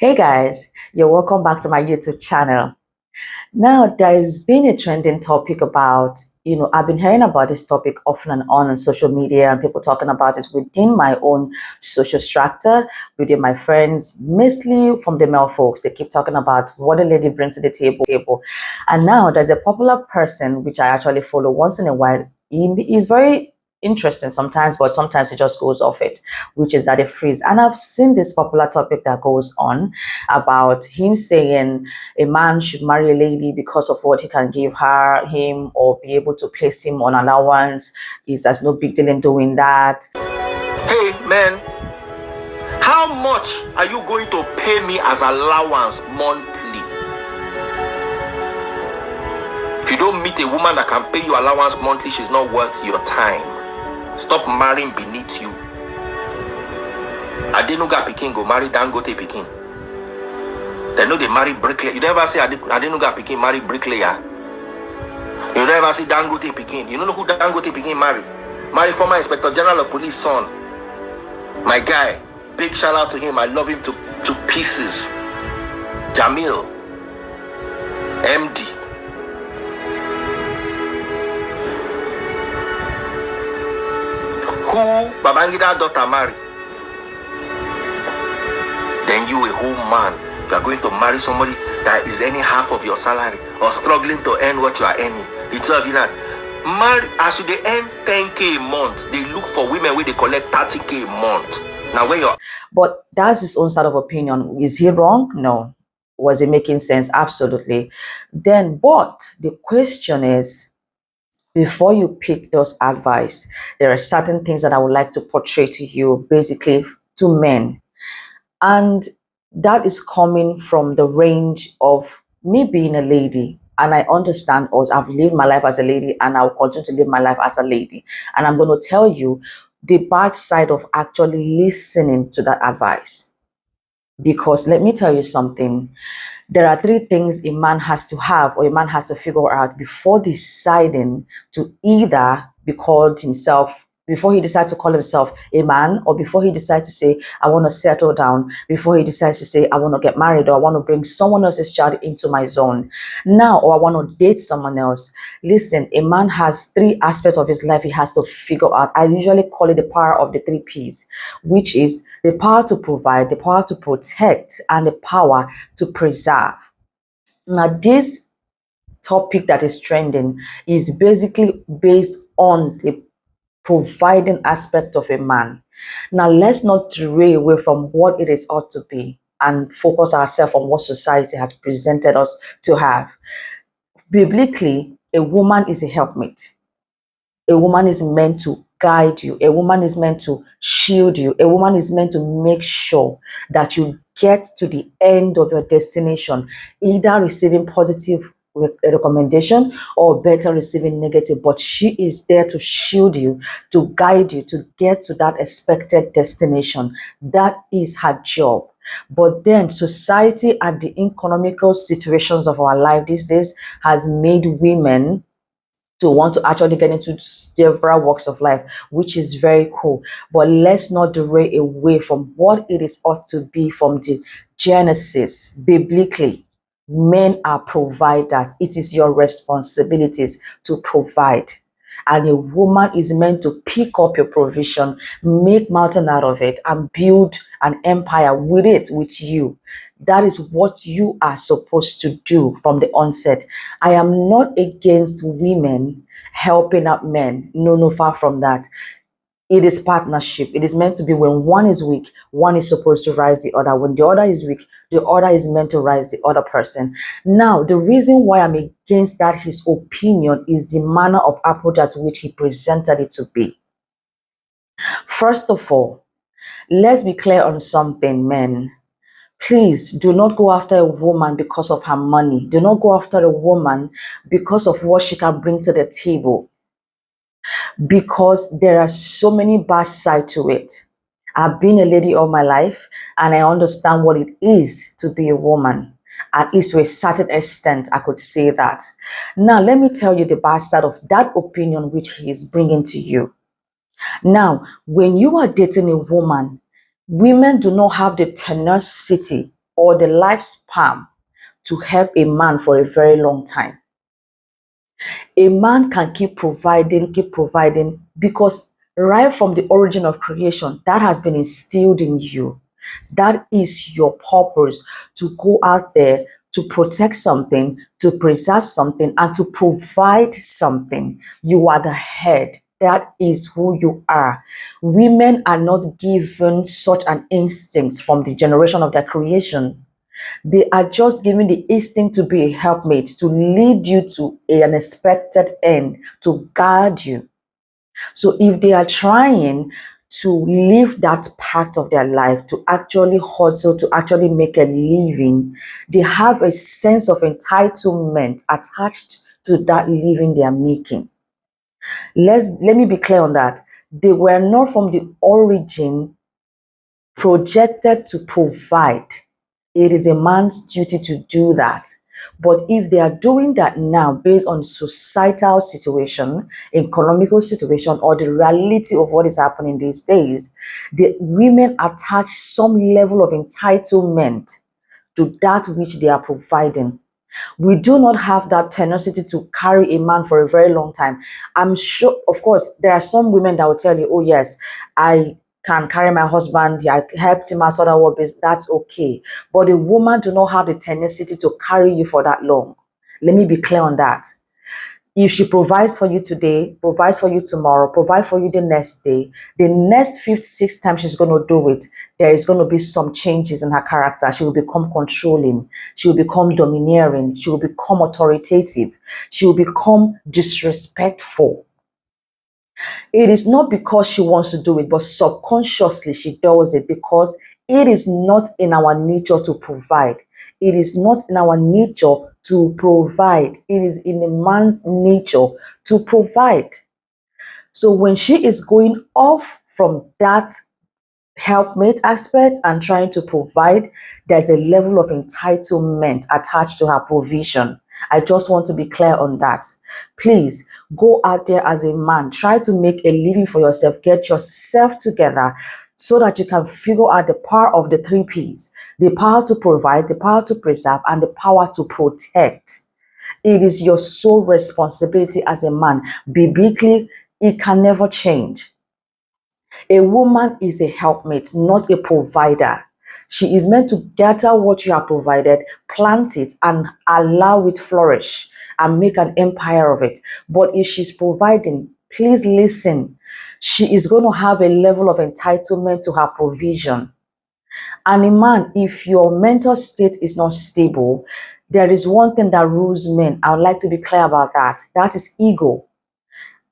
Hey guys, you're welcome back to my YouTube channel. Now, there's been a trending topic about, I've been hearing about this topic often and on social media and people talking about it within my own social structure, within my friends, mostly from the male folks. They keep talking about what a lady brings to the table. And now there's a popular person, which I actually follow once in a while. He is very interesting sometimes, but sometimes he just goes off it, which is that a freeze. And I've seen this popular topic that goes on about him saying a man should marry a lady because of what he can give him, or be able to place him on allowance. There's no big deal in doing that. Hey man, how much are you going to pay me as allowance monthly? If you don't meet a woman that can pay you allowance monthly, she's not worth your time. Stop marrying beneath you. Adenuga Pikin go marry Dangote Pikin. They know they marry bricklayer. You never say Adenuga Pikin marry bricklayer. You never see Dangote Pikin. You don't know who Dangote Pikin marry? Marry former Inspector General of Police son. My guy, big shout out to him. I love him to pieces. Jamil, MD. Who Babangida daughter marry? Then you, a whole man, you are going to marry somebody that is earning half of your salary or struggling to earn what you are earning. The two of you now, marry as they earn 10K a month. They look for women where they collect 30K a month. Now where you're... But that's his own sort of opinion. Is he wrong? No. Was it making sense? Absolutely. Then, but the question is, before you pick those advice, there are certain things that I would like to portray to you, basically to men. And that is coming from the range of me being a lady. And I understand, or I've lived my life as a lady, and I'll continue to live my life as a lady. And I'm going to tell you the bad side of actually listening to that advice. Because let me tell you something. There are three things a man has to have, or a man has to figure out before deciding to either be called himself, before he decides to call himself a man, or before he decides to say, I want to settle down, before he decides to say, I want to get married, or I want to bring someone else's child into my zone now, or I want to date someone else. Listen, a man has three aspects of his life he has to figure out. I usually call it the power of the three P's, which is the power to provide, the power to protect, and the power to preserve. Now, this topic that is trending is basically based on the providing aspect of a man. Now, let's not derail away from what it is ought to be and focus ourselves on what society has presented us to have. Biblically, a woman is a helpmate. A woman is meant to guide you. A woman is meant to shield you. A woman is meant to make sure that you get to the end of your destination, either receiving positive recommendation or better receiving negative, but she is there to shield you, to guide you, to get to that expected destination. That is her job. But then society and the economical situations of our life these days has made women to want to actually get into several walks of life, which is very cool. But let's not derail away from what it is ought to be from the Genesis. Biblically, men are providers. It is your responsibilities to provide. And a woman is meant to pick up your provision, make mountain out of it, and build an empire with it, with you. That is what you are supposed to do from the onset. I am not against women helping out men. No, far from that. It is partnership. It is meant to be when one is weak, one is supposed to rise the other. When the other is weak, the other is meant to rise the other person. Now, the reason why I'm against that, his opinion, is the manner of approach at which he presented it to be. First of all, let's be clear on something, men. Please do not go after a woman because of her money. Do not go after a woman because of what she can bring to the table. Because there are so many bad sides to it. I've been a lady all my life, and I understand what it is to be a woman. At least to a certain extent, I could say that. Now, let me tell you the bad side of that opinion which he is bringing to you. Now, when you are dating a woman, women do not have the tenacity or the lifespan to help a man for a very long time. A man can keep providing, because right from the origin of creation, that has been instilled in you. That is your purpose, to go out there, to protect something, to preserve something, and to provide something. You are the head. That is who you are. Women are not given such an instinct from the generation of their creation. They are just given the instinct to be a helpmate, to lead you to an expected end, to guard you. So if they are trying to live that part of their life, to actually hustle, to actually make a living, they have a sense of entitlement attached to that living they are making. Let me be clear on that. They were not from the origin projected to provide. It is a man's duty to do that. But if they are doing that now based on societal situation, economical situation, or the reality of what is happening these days, the women attach some level of entitlement to that which they are providing. We do not have that tenacity to carry a man for a very long time. I'm sure, of course, there are some women that will tell you, oh yes, I can carry my husband, I helped him out other work, that's okay. But a woman do not have the tenacity to carry you for that long. Let me be clear on that. If she provides for you today, provides for you tomorrow, provides for you the next day, the next fifth, sixth time she's going to do it, there is going to be some changes in her character. She will become controlling. She will become domineering. She will become authoritative. She will become disrespectful. It is not because she wants to do it, but subconsciously she does it, because it is not in our nature to provide. It is not in our nature to provide. It is in a man's nature to provide. So when she is going off from that helpmate aspect and trying to provide, there's a level of entitlement attached to her provision. I just want to be clear on that. Please go out there as a man, try to make a living for yourself, get yourself together so that you can figure out the power of the 3 P's: the power to provide, the power to preserve, and the power to protect. It is your sole responsibility as a man. Biblically, it can never change. A woman is a helpmate, not a provider. She is meant to gather what you have provided, plant it, and allow it flourish and make an empire of it. But if she's providing, please listen. She is going to have a level of entitlement to her provision. And a man, if your mental state is not stable, there is one thing that rules men. I would like to be clear about that. That is ego.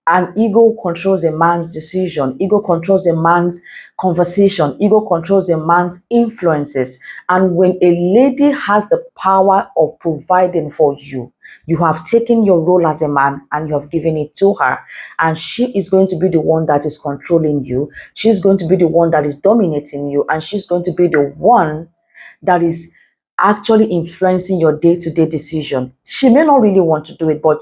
And ego controls a man's decision. Ego controls a man's conversation. Ego controls a man's influences. And when a lady has the power of providing for you, you have taken your role as a man and you have given it to her. And she is going to be the one that is controlling you. She's going to be the one that is dominating you. And she's going to be the one that is actually influencing your day-to-day decision. She may not really want to do it, but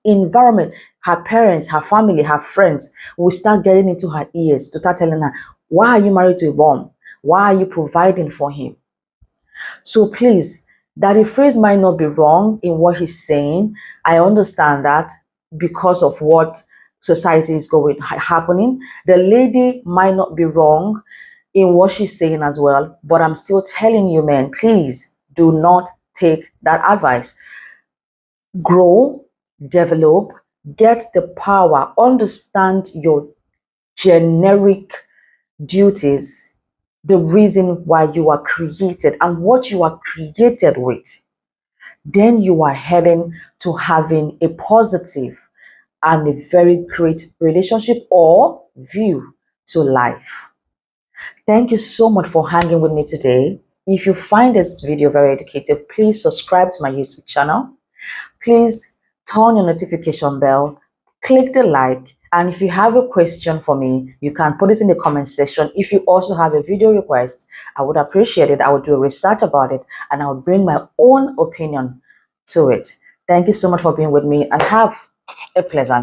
environment, her parents, her family, her friends will start getting into her ears to start telling her, why are you married to a bum? Why are you providing for him? So please, that the phrase might not be wrong in what he's saying. I understand that because of what society is happening. The lady might not be wrong in what she's saying as well, but I'm still telling you, men, please do not take that advice. Grow, develop, get the power, understand your generic duties, the reason why you are created and what you are created with. Then you are heading to having a positive and a very great relationship or view to life. Thank you so much for hanging with me today. If you find this video very educative, please subscribe to my YouTube channel. Please turn your notification bell, click the like, and if you have a question for me, you can put it in the comment section. If you also have a video request, I would appreciate it. I will do a research about it and I'll bring my own opinion to it. Thank you so much for being with me and have a pleasant